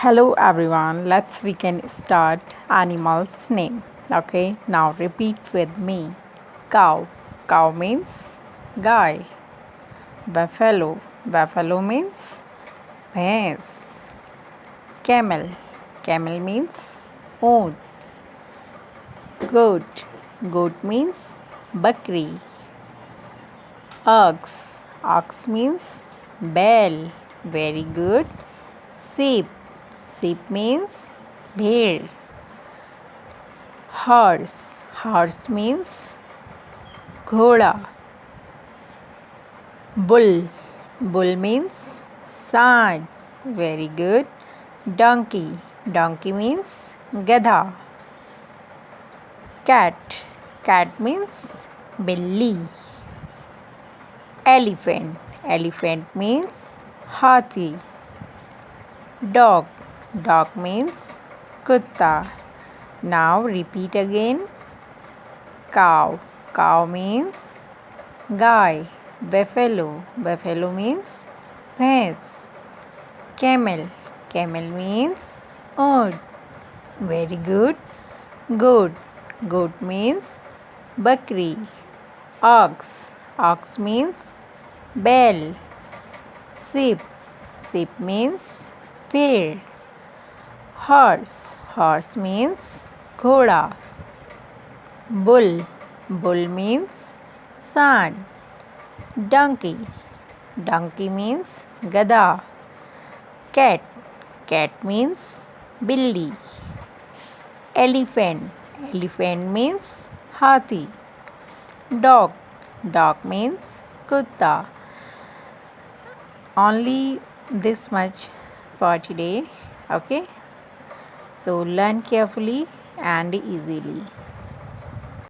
Hello everyone, we can start animal's name. Okay, now repeat with me. Cow. Cow means guy. Buffalo. Buffalo means bhais. Camel. Camel means ऊंट. Goat. Goat means bakri. Ox. Ox means bell. Very good. Sheep. Sheep means bhel. Horse. Horse means ghoda. Bull. Bull means sand. Very good. Donkey. Donkey means gadha. Cat. Cat means billi. Elephant. Elephant means hathi. Dog. Dog means kutta. Now repeat again. Cow. Cow means guy. Buffalo. Buffalo means bhais. Camel. Camel means ऊंट. Very good. Goat. Goat means bakri. Ox. Ox means bell. Sheep. Sheep means pear. Horse. Horse means ghoda. Bull. Bull means sand. Donkey. Donkey means gada. Cat. Cat means billi. Elephant. Elephant means hathi. Dog. Dog means kutta. Only this much for today. Okay. So learn carefully and easily.